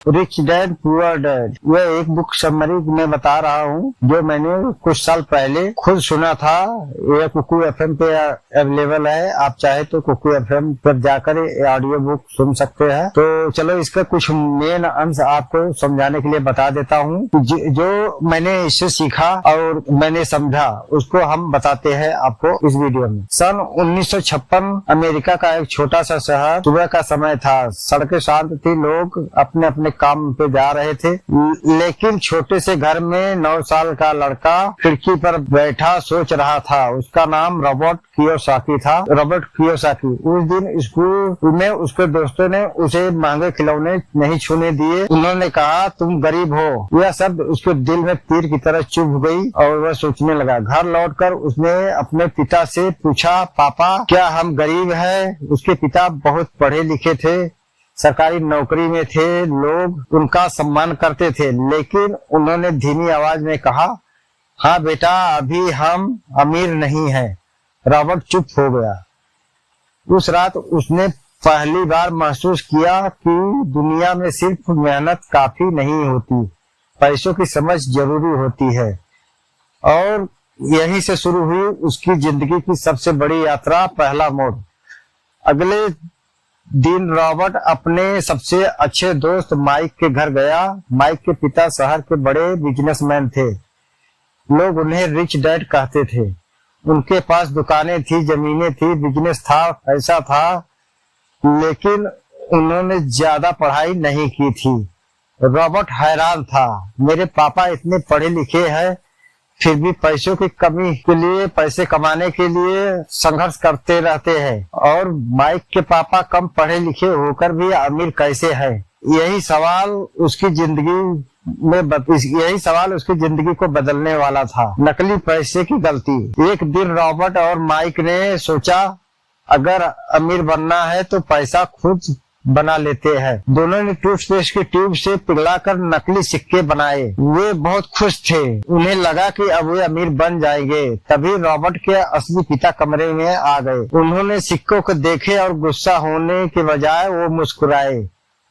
Rich dad poor dad, यह एक book summary में बता रहा हूँ जो मैंने कुछ साल पहले खुद सुना था। यह कुकू एफएम पे अवेलेबल है, आप चाहे तो कुकू एफएम पर जाकर ऑडियो बुक सुन सकते हैं। तो चलो इसका कुछ मेन अंश आपको समझाने के लिए बता देता हूँ। जो मैंने इससे सीखा और मैंने समझा उसको हम बताते हैं आपको इस वीडियो में। सन 1956 अमेरिका का एक छोटा सा शहर, सुबह का समय था, सड़कें शांत थी, लोग अपने अपने काम पे जा रहे थे। लेकिन छोटे से घर में 9 साल का लड़का खिड़की पर बैठा सोच रहा था। उसका नाम रॉबर्ट कियोसाकी था। Robert Kiyosaki. उस दिन स्कूल में उसके दोस्तों ने उसे महंगे खिलौने नहीं छूने दिए। उन्होंने कहा तुम गरीब हो। यह शब्द उसके दिल में तीर की तरह चुभ गई और वह सोचने लगा। घर लौटकर उसने अपने पिता से पूछा, पापा क्या हम गरीब हैं? उसके पिता बहुत पढ़े लिखे थे, सरकारी नौकरी में थे, लोग उनका सम्मान करते थे। लेकिन उन्होंने धीमी आवाज में कहा, हाँ बेटा, अभी हम अमीर नहीं हैं। रॉबर्ट चुप हो गया। उस रात उसने पहली बार महसूस किया कि दुनिया में सिर्फ मेहनत काफी नहीं होती, पैसों की समझ जरूरी होती है। और यहीं से शुरू हुई उसकी जिंदगी की सबसे बड़ी यात्रा, पहला मोड़। अगले दिन रॉबर्ट अपने सबसे अच्छे दोस्त माइक के घर गया। माइक के पिता शहर के बड़े बिजनेसमैन थे। लोग उन्हें रिच डैड कहते थे। उनके पास दुकानें थी, जमीनें थी, बिजनेस था, पैसा था, लेकिन उन्होंने ज्यादा पढ़ाई नहीं की थी। रॉबर्ट हैरान था, मेरे पापा इतने पढ़े लिखे हैं, फिर भी पैसों की कमी के लिए, पैसे कमाने के लिए संघर्ष करते रहते हैं। और माइक के पापा कम पढ़े लिखे होकर भी अमीर कैसे हैं? यही सवाल उसकी जिंदगी को बदलने वाला था। नकली पैसे की गलती। एक दिन रॉबर्ट और माइक ने सोचा, अगर अमीर बनना है तो पैसा खुद बना लेते हैं। दोनों ने टूथपेस्ट की ट्यूब से पिघलाकर नकली सिक्के बनाए। वे बहुत खुश थे, उन्हें लगा कि अब वे अमीर बन जाएंगे। तभी रॉबर्ट के असली पिता कमरे में आ गए। उन्होंने सिक्कों को देखे और गुस्सा होने के बजाय वो मुस्कुराए।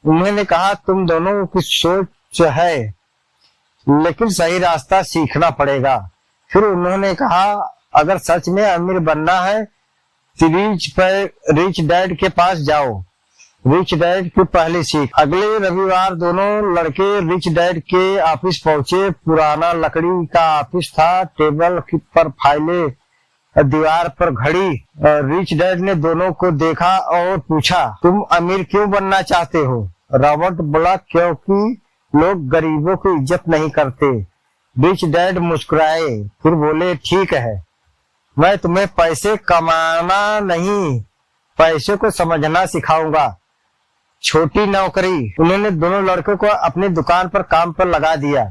उन्होंने कहा, तुम दोनों की सोच है, लेकिन सही रास्ता सीखना पड़ेगा। फिर उन्होंने कहा, अगर सच में अमीर बनना है तो रिच डैड के पास जाओ। रिच डैड की पहली सीख। अगले रविवार दोनों लड़के रिच डैड के ऑफिस पहुंचे। पुराना लकड़ी का ऑफिस था, टेबल पर फाइलें, दीवार पर घड़ी। रिच डैड ने दोनों को देखा और पूछा, तुम अमीर क्यों बनना चाहते हो? रॉबर्ट बोला, क्योंकि लोग गरीबों की इज्जत नहीं करते। रिच डैड मुस्कुराए, फिर बोले, ठीक है, मैं तुम्हें पैसे कमाना नहीं, पैसों को समझना सिखाऊंगा। छोटी नौकरी। उन्होंने दोनों लड़कों को अपनी दुकान पर काम पर लगा दिया।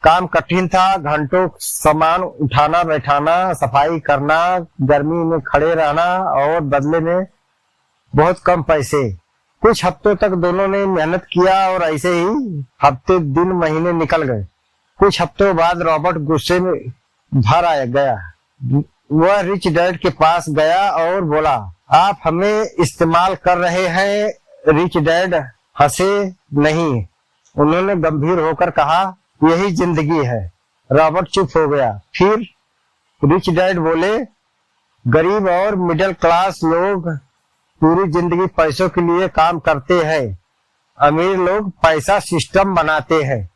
काम कठिन था, घंटों सामान उठाना बैठाना, सफाई करना, गर्मी में खड़े रहना और बदले में बहुत कम पैसे। कुछ हफ्तों तक दोनों ने मेहनत किया और ऐसे ही हफ्ते, दिन, महीने निकल गए। कुछ हफ्तों बाद रॉबर्ट गुस्से में भर आया गया। वह रिच डैड के पास गया और बोला, आप हमें इस्तेमाल कर रहे हैं। रिच डैड हंसे नहीं, उन्होंने गंभीर होकर कहा, यही जिंदगी है। रॉबर्ट चुप हो गया। फिर रिच डैड बोले, गरीब और मिडिल क्लास लोग पूरी जिंदगी पैसों के लिए काम करते हैं। अमीर लोग पैसा सिस्टम बनाते हैं,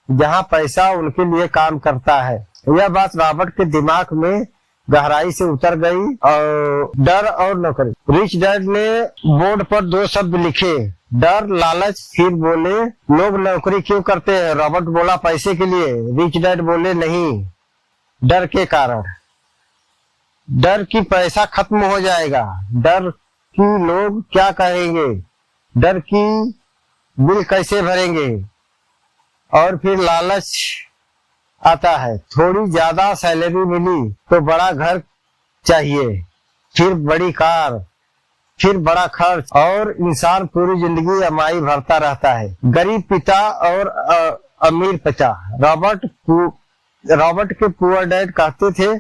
जहां पैसा उनके लिए काम करता है। यह बात रॉबर्ट के दिमाग में गहराई से उतर गई। और डर और नौकरी। रिच डैड ने बोर्ड पर 2 शब्द लिखे, डर, लालच। फिर बोले, लोग नौकरी क्यों करते हैं? रॉबर्ट बोला, पैसे के लिए। रिच डैड बोले, नहीं, डर के कारण। डर की पैसा खत्म हो जाएगा, डर की लोग क्या कहेंगे, डर की बिल कैसे भरेंगे। और फिर लालच आता है, थोड़ी ज्यादा सैलरी मिली तो बड़ा घर चाहिए, फिर बड़ी कार, फिर बड़ा खर्च, और इंसान पूरी जिंदगी ईएमआई भरता रहता है। गरीब पिता और अमीर पिता। रॉबर्ट के पुअर डैड कहते थे,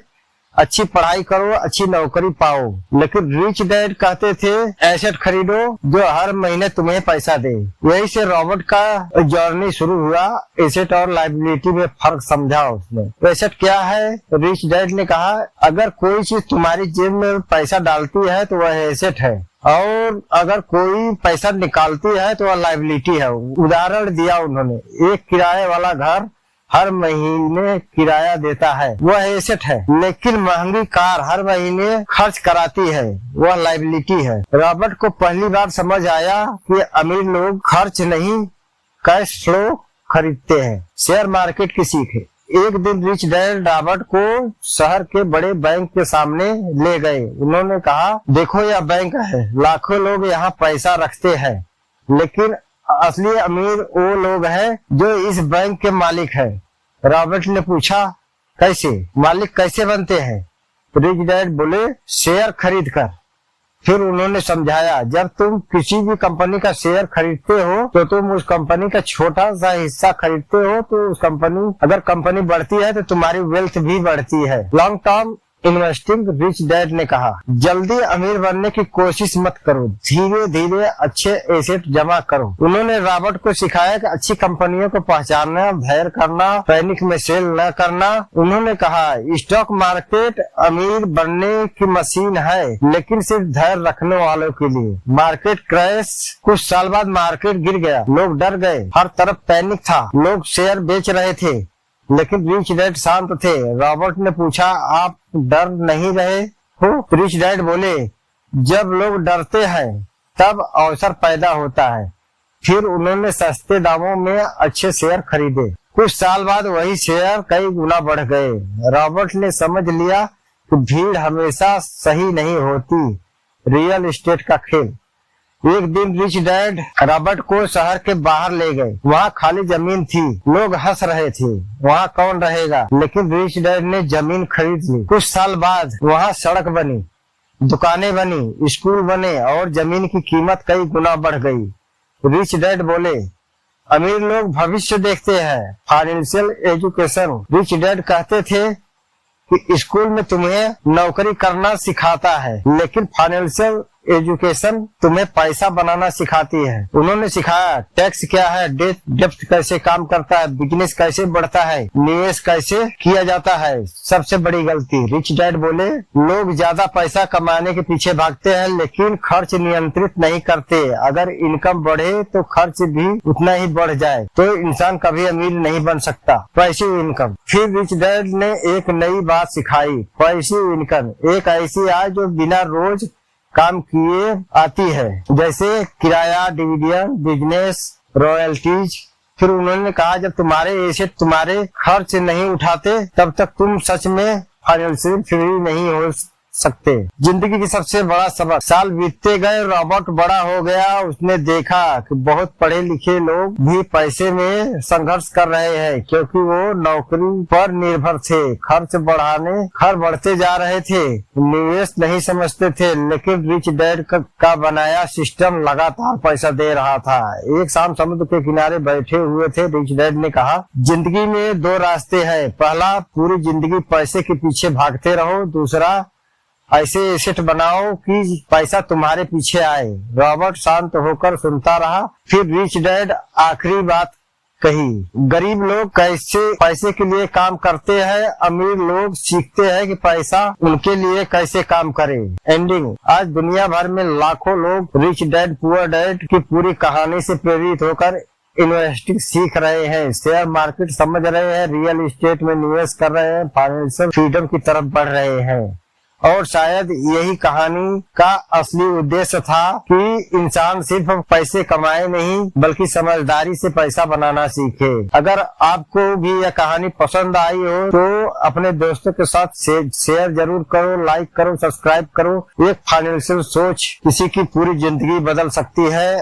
अच्छी पढ़ाई करो, अच्छी नौकरी पाओ। लेकिन रिच डैड कहते थे एसेट खरीदो जो हर महीने तुम्हें पैसा दे। यही से रॉबर्ट का जर्नी शुरू हुआ। एसेट और लायबिलिटी में फर्क समझा उसने। एसेट क्या है? रिच डैड ने कहा अगर कोई चीज तुम्हारी जेब में पैसा डालती है तो वह एसेट है, और अगर कोई पैसा निकालती है तो वह लायबिलिटी है। उदाहरण दिया उन्होंने, एक किराए वाला घर हर महीने किराया देता है, वह एसेट है। लेकिन महंगी कार हर महीने खर्च कराती है, वह लायबिलिटी है। रॉबर्ट को पहली बार समझ आया कि अमीर लोग खर्च नहीं कैश फ्लो खरीदते हैं। शेयर मार्केट की सीख है। एक दिन रिच डैड रॉबर्ट को शहर के बड़े बैंक के सामने ले गए। उन्होंने कहा देखो यह बैंक है, लाखों लोग यहाँ पैसा रखते हैं, लेकिन असली अमीर वो लोग हैं जो इस बैंक के मालिक है। रॉबर्ट ने पूछा कैसे? मालिक कैसे बनते हैं? रिच डैड बोले शेयर खरीद कर। फिर उन्होंने समझाया जब तुम किसी भी कंपनी का शेयर खरीदते हो तो तुम उस कंपनी का छोटा सा हिस्सा खरीदते हो, तो उस कंपनी अगर कंपनी बढ़ती है तो तुम्हारी वेल्थ भी बढ़ती है। Long term investing. Rich dad ने कहा जल्दी अमीर बनने की कोशिश मत करो, धीरे धीरे अच्छे एसेट जमा करो। उन्होंने रॉबर्ट को सिखाया कि अच्छी कंपनियों को पहचानना, धैर्य करना, पैनिक में सेल न करना। उन्होंने कहा स्टॉक मार्केट अमीर बनने की मशीन है, लेकिन सिर्फ धैर्य रखने वालों के लिए। Market crash. कुछ साल बाद मार्केट गिर गया, लोग डर गए, हर तरफ पैनिक था, लोग शेयर बेच रहे थे, लेकिन रिच डैड शांत थे। रॉबर्ट ने पूछा आप डर नहीं रहे हो? रिच डैड बोले जब लोग डरते हैं तब अवसर पैदा होता है। फिर उन्होंने सस्ते दामों में अच्छे शेयर खरीदे। कुछ साल बाद वही शेयर कई गुना बढ़ गए। रॉबर्ट ने समझ लिया कि भीड़ हमेशा सही नहीं होती। रियल एस्टेट का खेल। एक दिन रिच डैड रॉबर्ट को शहर के बाहर ले गए। वहाँ खाली जमीन थी, लोग हंस रहे थे, वहाँ कौन रहेगा। लेकिन रिच डैड ने जमीन खरीद ली। कुछ साल बाद वहाँ सड़क बनी, दुकानें बनी, स्कूल बने और जमीन की कीमत कई गुना बढ़ गई। रिच डैड बोले अमीर लोग भविष्य देखते हैं। Financial education. रिच डैड कहते थे कि स्कूल में तुम्हें नौकरी करना सिखाता है, लेकिन फाइनेंशियल एजुकेशन तुम्हें पैसा बनाना सिखाती है। उन्होंने सिखाया टैक्स क्या है, डेप्थ कैसे काम करता है, बिजनेस कैसे बढ़ता है, निवेश कैसे किया जाता है। सबसे बड़ी गलती। रिच डैड बोले लोग ज्यादा पैसा कमाने के पीछे भागते हैं, लेकिन खर्च नियंत्रित नहीं करते। अगर इनकम बढ़े तो खर्च भी उतना ही बढ़ जाए तो इंसान कभी अमीर नहीं बन सकता। Passive income. फिर रिच डैड ने एक नई बात सिखाई, पैसिव इनकम एक ऐसी आय जो बिना रोज काम किए आती है, जैसे किराया, डिविडेंड, बिजनेस, रॉयल्टीज। फिर उन्होंने कहा जब तुम्हारे एसेट तुम्हारे खर्च नहीं उठाते तब तक तुम सच में फाइनेंशियल फ्री नहीं हो सकते। जिंदगी की सबसे बड़ा सबक। साल बीतते गए, रॉबर्ट बड़ा हो गया। उसने देखा कि बहुत पढ़े लिखे लोग भी पैसे में संघर्ष कर रहे हैं, क्योंकि वो नौकरी पर निर्भर थे। खर्च बढ़ते जा रहे थे, निवेश नहीं समझते थे। लेकिन रिच डैड का बनाया सिस्टम लगातार पैसा दे रहा था। एक शाम समुद्र के किनारे बैठे हुए थे। रिच डैड ने कहा जिंदगी में दो रास्ते हैं, पहला पूरी जिंदगी पैसे के पीछे भागते रहो, दूसरा ऐसे एसेट बनाओ कि पैसा तुम्हारे पीछे आए। रॉबर्ट शांत होकर सुनता रहा। फिर रिच डैड आखिरी बात कही, गरीब लोग कैसे पैसे के लिए काम करते हैं, अमीर लोग सीखते हैं कि पैसा उनके लिए कैसे काम करे। एंडिंग। आज दुनिया भर में लाखों लोग रिच डैड पुअर डैड की पूरी कहानी से प्रेरित होकर इन्वेस्टिंग सीख रहे हैं, शेयर मार्केट समझ रहे हैं, रियल एस्टेट में निवेश कर रहे हैं, फाइनेंशियल फ्रीडम की तरफ बढ़ रहे हैं। और शायद यही कहानी का असली उद्देश्य था कि इंसान सिर्फ पैसे कमाए नहीं बल्कि समझदारी से पैसा बनाना सीखे। अगर आपको भी यह कहानी पसंद आई हो तो अपने दोस्तों के साथ शेयर जरूर करो, लाइक करो, सब्सक्राइब करो। एक फाइनेंशियल सोच किसी की पूरी जिंदगी बदल सकती है।